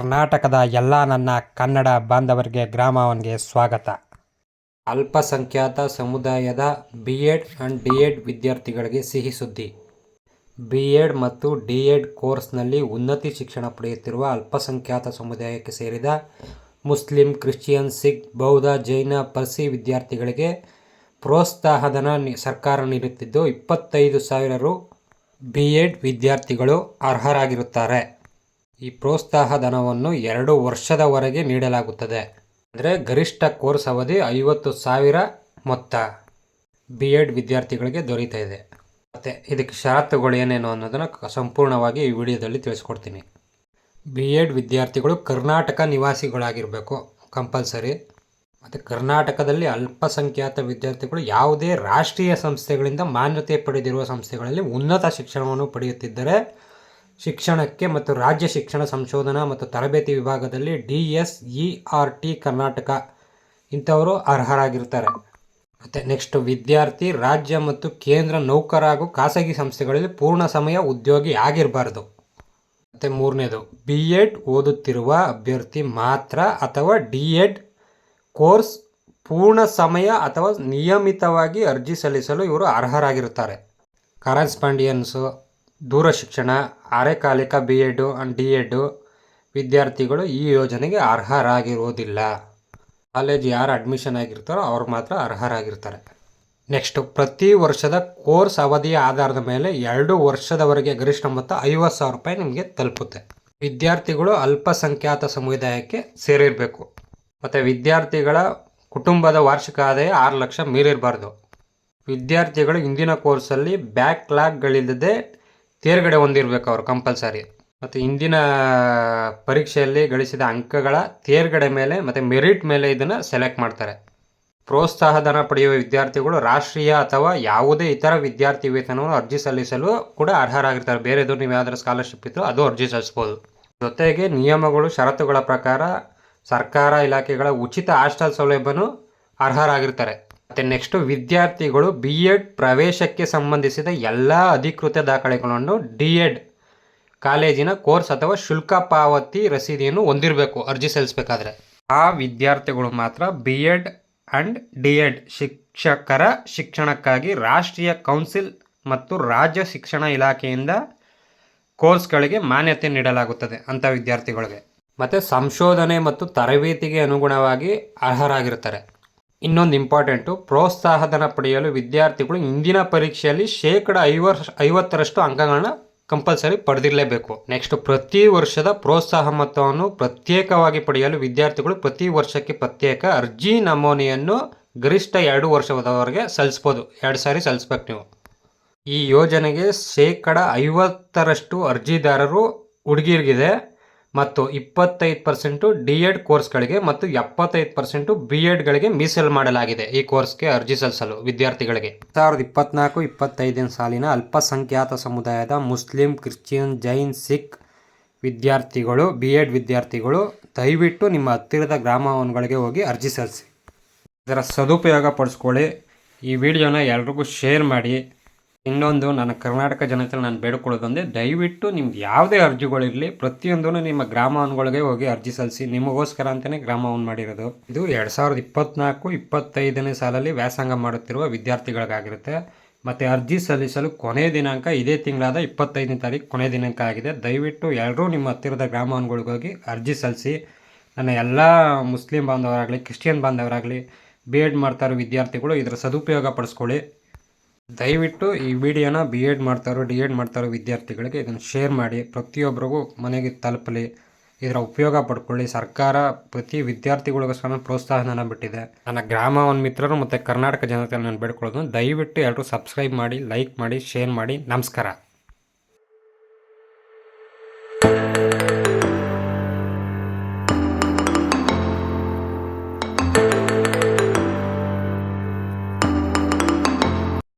ಕರ್ನಾಟಕದ ಎಲ್ಲ ನನ್ನ ಕನ್ನಡ ಬಾಂಧವರಿಗೆ ಗ್ರಾಮವನ್ಗೆ ಸ್ವಾಗತ. ಅಲ್ಪಸಂಖ್ಯಾತ ಸಮುದಾಯದ ಬಿ.ಎಡ್ ಆ್ಯಂಡ್ ಡಿ.ಎಡ್ ವಿದ್ಯಾರ್ಥಿಗಳಿಗೆ ಸಿಹಿ ಸುದ್ದಿ. ಬಿ.ಎಡ್ ಮತ್ತು ಡಿ.ಎಡ್ ಕೋರ್ಸ್ನಲ್ಲಿ ಉನ್ನತ ಶಿಕ್ಷಣ ಪಡೆಯುತ್ತಿರುವ ಅಲ್ಪಸಂಖ್ಯಾತ ಸಮುದಾಯಕ್ಕೆ ಸೇರಿದ ಮುಸ್ಲಿಂ, ಕ್ರಿಶ್ಚಿಯನ್, ಸಿಖ್, ಬೌದ್ಧ, ಜೈನ, ಪಾರ್ಸಿ ವಿದ್ಯಾರ್ಥಿಗಳಿಗೆ ಪ್ರೋತ್ಸಾಹಧನ ಸರ್ಕಾರ ನೀಡುತ್ತಿದ್ದು 25,000 ರು ಬಿ.ಎಡ್ ವಿದ್ಯಾರ್ಥಿಗಳು ಅರ್ಹರಾಗಿರುತ್ತಾರೆ. ಈ ಪ್ರೋತ್ಸಾಹಧನವನ್ನು 2 ವರ್ಷದವರೆಗೆ ನೀಡಲಾಗುತ್ತದೆ. ಅಂದರೆ ಗರಿಷ್ಠ ಕೋರ್ಸ್ ಅವಧಿ 50,000 ಮೊತ್ತ ಬಿ.ಎಡ್ ವಿದ್ಯಾರ್ಥಿಗಳಿಗೆ ದೊರೀತಾ ಇದೆ. ಮತ್ತು ಇದಕ್ಕೆ ಷರತ್ತುಗಳು ಏನೇನು ಅನ್ನೋದನ್ನು ಸಂಪೂರ್ಣವಾಗಿ ಈ ವಿಡಿಯೋದಲ್ಲಿ ತಿಳಿಸ್ಕೊಡ್ತೀನಿ. ಬಿ.ಎಡ್ ವಿದ್ಯಾರ್ಥಿಗಳು ಕರ್ನಾಟಕ ನಿವಾಸಿಗಳಾಗಿರಬೇಕು ಕಂಪಲ್ಸರಿ. ಮತ್ತು ಕರ್ನಾಟಕದಲ್ಲಿ ಅಲ್ಪಸಂಖ್ಯಾತ ವಿದ್ಯಾರ್ಥಿಗಳು ಯಾವುದೇ ರಾಷ್ಟ್ರೀಯ ಸಂಸ್ಥೆಗಳಿಂದ ಮಾನ್ಯತೆ ಪಡೆದಿರುವ ಸಂಸ್ಥೆಗಳಲ್ಲಿ ಉನ್ನತ ಶಿಕ್ಷಣವನ್ನು ಪಡೆಯುತ್ತಿದ್ದರೆ ಶಿಕ್ಷಣಕ್ಕೆ ಮತ್ತು ರಾಜ್ಯ ಶಿಕ್ಷಣ ಸಂಶೋಧನಾ ಮತ್ತು ತರಬೇತಿ ವಿಭಾಗದಲ್ಲಿ DSERT ಕರ್ನಾಟಕ ಇಂಥವರು ಅರ್ಹರಾಗಿರ್ತಾರೆ. ಮತ್ತು ನೆಕ್ಸ್ಟ್ ವಿದ್ಯಾರ್ಥಿ ರಾಜ್ಯ ಮತ್ತು ಕೇಂದ್ರ ನೌಕರ ಹಾಗೂ ಖಾಸಗಿ ಸಂಸ್ಥೆಗಳಲ್ಲಿ ಪೂರ್ಣ ಸಮಯ ಉದ್ಯೋಗಿ ಆಗಿರಬಾರ್ದು. ಮತ್ತು ಮೂರನೇದು ಬಿ.ಎಡ್ ಓದುತ್ತಿರುವ ಅಭ್ಯರ್ಥಿ ಮಾತ್ರ ಅಥವಾ ಡಿ.ಎಡ್ ಕೋರ್ಸ್ ಪೂರ್ಣ ಸಮಯ ಅಥವಾ ನಿಯಮಿತವಾಗಿ ಅರ್ಜಿ ಸಲ್ಲಿಸಲು ಇವರು ಅರ್ಹರಾಗಿರುತ್ತಾರೆ. ಕರೆಸ್ಪಾಂಡಿಯನ್ಸು, ದೂರ ಶಿಕ್ಷಣ, ಅರೆಕಾಲಿಕ ಬಿ.ಎಡ್ ಆ್ಯಂಡ್ ಡಿ.ಎಡ್ ವಿದ್ಯಾರ್ಥಿಗಳು ಈ ಯೋಜನೆಗೆ ಅರ್ಹರಾಗಿರುವುದಿಲ್ಲ. ಕಾಲೇಜ್ ಯಾರು ಅಡ್ಮಿಷನ್ ಆಗಿರ್ತಾರೋ ಅವ್ರು ಮಾತ್ರ ಅರ್ಹರಾಗಿರ್ತಾರೆ. ನೆಕ್ಸ್ಟು ಪ್ರತಿ ವರ್ಷದ ಕೋರ್ಸ್ ಅವಧಿಯ ಆಧಾರದ ಮೇಲೆ 2 ವರ್ಷದವರೆಗೆ ಗರಿಷ್ಠ ಮೊತ್ತ 50,000 ರೂಪಾಯಿ ನಿಮಗೆ ತಲುಪುತ್ತೆ. ವಿದ್ಯಾರ್ಥಿಗಳು ಅಲ್ಪಸಂಖ್ಯಾತ ಸಮುದಾಯಕ್ಕೆ ಸೇರಿರಬೇಕು. ಮತ್ತು ವಿದ್ಯಾರ್ಥಿಗಳ ಕುಟುಂಬದ ವಾರ್ಷಿಕ ಆದಾಯ 6 ಲಕ್ಷ ಮೀರಿರಬಾರ್ದು. ವಿದ್ಯಾರ್ಥಿಗಳು ಇಂದಿನ ಕೋರ್ಸಲ್ಲಿ ಬ್ಯಾಕ್ಲಾಗ್ಗಳಿಲ್ಲದೆ ತೇರ್ಗಡೆ ಹೊಂದಿರಬೇಕು ಅವರು ಕಂಪಲ್ಸರಿ. ಮತ್ತು ಇಂದಿನ ಪರೀಕ್ಷೆಯಲ್ಲಿ ಗಳಿಸಿದ ಅಂಕಗಳ ತೇರ್ಗಡೆ ಮೇಲೆ ಮತ್ತು ಮೆರಿಟ್ ಮೇಲೆ ಇದನ್ನು ಸೆಲೆಕ್ಟ್ ಮಾಡ್ತಾರೆ. ಪ್ರೋತ್ಸಾಹಧನ ಪಡೆಯುವ ವಿದ್ಯಾರ್ಥಿಗಳು ರಾಷ್ಟ್ರೀಯ ಅಥವಾ ಯಾವುದೇ ಇತರ ವಿದ್ಯಾರ್ಥಿ ವೇತನವನ್ನು ಅರ್ಜಿ ಸಲ್ಲಿಸಲು ಕೂಡ ಅರ್ಹರಾಗಿರ್ತಾರೆ. ಬೇರೆದು ನೀವು ಯಾವ್ದಾದ್ರು ಸ್ಕಾಲರ್ಶಿಪ್ ಇತ್ತು ಅದು ಅರ್ಜಿ ಸಲ್ಲಿಸ್ಬೋದು. ಜೊತೆಗೆ ನಿಯಮಗಳು ಷರತ್ತುಗಳ ಪ್ರಕಾರ ಸರ್ಕಾರ ಇಲಾಖೆಗಳ ಉಚಿತ ಹಾಸ್ಟೆಲ್ ಸೌಲಭ್ಯನೂ ಅರ್ಹರಾಗಿರ್ತಾರೆ. ಮತ್ತು ನೆಕ್ಸ್ಟು ವಿದ್ಯಾರ್ಥಿಗಳು ಬಿ.ಎಡ್ ಪ್ರವೇಶಕ್ಕೆ ಸಂಬಂಧಿಸಿದ ಎಲ್ಲ ಅಧಿಕೃತ ದಾಖಲೆಗಳನ್ನು ಡಿ.ಎಡ್ ಕಾಲೇಜಿನ ಕೋರ್ಸ್ ಅಥವಾ ಶುಲ್ಕ ಪಾವತಿ ರಸೀದಿಯನ್ನು ಹೊಂದಿರಬೇಕು ಅರ್ಜಿ ಸಲ್ಲಿಸಬೇಕಾದ್ರೆ. ಆ ವಿದ್ಯಾರ್ಥಿಗಳು ಮಾತ್ರ ಬಿ.ಎಡ್ ಆ್ಯಂಡ್ ಡಿ.ಎಡ್ ಶಿಕ್ಷಕರ ಶಿಕ್ಷಣಕ್ಕಾಗಿ ರಾಷ್ಟ್ರೀಯ ಕೌನ್ಸಿಲ್ ಮತ್ತು ರಾಜ್ಯ ಶಿಕ್ಷಣ ಇಲಾಖೆಯಿಂದ ಕೋರ್ಸ್ಗಳಿಗೆ ಮಾನ್ಯತೆ ನೀಡಲಾಗುತ್ತದೆ ಅಂಥ ವಿದ್ಯಾರ್ಥಿಗಳಿಗೆ. ಮತ್ತು ಸಂಶೋಧನೆ ಮತ್ತು ತರಬೇತಿಗೆ ಅನುಗುಣವಾಗಿ ಅರ್ಹರಾಗಿರ್ತಾರೆ. ಇನ್ನೊಂದು ಇಂಪಾರ್ಟೆಂಟು, ಪ್ರೋತ್ಸಾಹಧನ ಪಡೆಯಲು ವಿದ್ಯಾರ್ಥಿಗಳು ಇಂದಿನ ಪರೀಕ್ಷೆಯಲ್ಲಿ 50% ಅಂಕಗಳನ್ನ ಕಂಪಲ್ಸರಿ ಪಡೆದಿರಲೇಬೇಕು. ನೆಕ್ಸ್ಟ್ ಪ್ರತಿ ವರ್ಷದ ಪ್ರೋತ್ಸಾಹ ಮೊತ್ತವನ್ನು ಪ್ರತ್ಯೇಕವಾಗಿ ಪಡೆಯಲು ವಿದ್ಯಾರ್ಥಿಗಳು ಪ್ರತಿ ವರ್ಷಕ್ಕೆ ಪ್ರತ್ಯೇಕ ಅರ್ಜಿ ನಮೂನೆಯನ್ನು ಗರಿಷ್ಠ 2 ವರ್ಷದವರೆಗೆ ಸಲ್ಲಿಸ್ಬೋದು. 2 ಸಾರಿ ಸಲ್ಲಿಸ್ಬೇಕು ನೀವು. ಈ ಯೋಜನೆಗೆ 50% ಅರ್ಜಿದಾರರು ಹುಡುಗಿಯರಿಗಿದೆ ಮತ್ತು 25% ಡಿ.ಎಡ್ ಕೋರ್ಸ್ಗಳಿಗೆ ಮತ್ತು 75% ಬಿ.ಎಡ್ಗಳಿಗೆ ಮೀಸಲು ಮಾಡಲಾಗಿದೆ. ಈ ಕೋರ್ಸ್ಗೆ ಅರ್ಜಿ ಸಲ್ಲಿಸಲು ವಿದ್ಯಾರ್ಥಿಗಳಿಗೆ 2024-25 ಸಾಲಿನ ಅಲ್ಪಸಂಖ್ಯಾತ ಸಮುದಾಯದ ಮುಸ್ಲಿಂ, ಕ್ರಿಶ್ಚಿಯನ್, ಜೈನ್, ಸಿಖ್ ವಿದ್ಯಾರ್ಥಿಗಳು ಬಿ.ಎಡ್ ವಿದ್ಯಾರ್ಥಿಗಳು ದಯವಿಟ್ಟು ನಿಮ್ಮ ಹತ್ತಿರದ ಗ್ರಾಮವನ್ಗಳಿಗೆ ಹೋಗಿ ಅರ್ಜಿ ಸಲ್ಲಿಸಿ. ಇದರ ಸದುಪಯೋಗ ಪಡಿಸ್ಕೊಳ್ಳಿ. ಈ ವಿಡಿಯೋನ ಎಲ್ರಿಗೂ ಶೇರ್ ಮಾಡಿ. ಇನ್ನೊಂದು, ನನ್ನ ಕರ್ನಾಟಕ ಜನತೆಯಲ್ಲಿ ನಾನು ಬೇಡಿಕೊಳ್ಳೋದಂದರೆ ದಯವಿಟ್ಟು ನಿಮ್ಗೆ ಯಾವುದೇ ಅರ್ಜಿಗಳಿರಲಿ ಪ್ರತಿಯೊಂದೂ ನಿಮ್ಮ ಗ್ರಾಮವನ್ಗಳಿಗೆ ಹೋಗಿ ಅರ್ಜಿ ಸಲ್ಲಿಸಿ. ನಿಮಗೋಸ್ಕರ ಅಂತಲೇ ಗ್ರಾಮವನ್ ಮಾಡಿರೋದು. ಇದು 2024-25 ಸಾಲಲ್ಲಿ ವ್ಯಾಸಂಗ ಮಾಡುತ್ತಿರುವ ವಿದ್ಯಾರ್ಥಿಗಳಿಗಾಗಿರುತ್ತೆ. ಮತ್ತು ಅರ್ಜಿ ಸಲ್ಲಿಸಲು ಕೊನೆಯ ದಿನಾಂಕ ಇದೇ ತಿಂಗಳಾದ 25ನೇ ತಾರೀಕು ಕೊನೆಯ ದಿನಾಂಕ ಆಗಿದೆ. ದಯವಿಟ್ಟು ಎಲ್ಲರೂ ನಿಮ್ಮ ಹತ್ತಿರದ ಗ್ರಾಮವನ್ಗಳಿಗೆ ಹೋಗಿ ಅರ್ಜಿ ಸಲ್ಲಿಸಿ. ನನ್ನ ಎಲ್ಲ ಮುಸ್ಲಿಂ ಬಾಂಧವರಾಗಲಿ, ಕ್ರಿಶ್ಚಿಯನ್ ಬಾಂಧವರಾಗಲಿ, ಬಿ.ಎಡ್ ಮಾಡ್ತಾರೋ ವಿದ್ಯಾರ್ಥಿಗಳು ಇದರ ಸದುಪಯೋಗ ಪಡಿಸ್ಕೊಳ್ಳಿ. ದಯವಿಟ್ಟು ಈ ವಿಡಿಯೋನ ಬಿ.ಎಡ್ ಮಾಡ್ತಾರೋ ಡಿ.ಎಡ್ ಮಾಡ್ತಾರೋ ವಿದ್ಯಾರ್ಥಿಗಳಿಗೆ ಇದನ್ನು ಶೇರ್ ಮಾಡಿ. ಪ್ರತಿಯೊಬ್ಬರಿಗೂ ಮನೆಗೆ ತಲುಪಲಿ. ಇದರ ಉಪಯೋಗ ಪಡ್ಕೊಳ್ಳಿ. ಸರ್ಕಾರ ಪ್ರತಿ ವಿದ್ಯಾರ್ಥಿಗಳಿಗೋಸ್ಕರ ಪ್ರೋತ್ಸಾಹನ ಬಿಟ್ಟಿದೆ. ನನ್ನ ಗ್ರಾಮವನ್ ಮಿತ್ರರು ಮತ್ತು ಕರ್ನಾಟಕ ಜನತೆಯಲ್ಲಿ ನಾನು ಬೇಡ್ಕೊಳ್ಳೋದು, ದಯವಿಟ್ಟು ಎಲ್ಲರೂ ಸಬ್ಸ್ಕ್ರೈಬ್ ಮಾಡಿ, ಲೈಕ್ ಮಾಡಿ, ಶೇರ್ ಮಾಡಿ. ನಮಸ್ಕಾರ.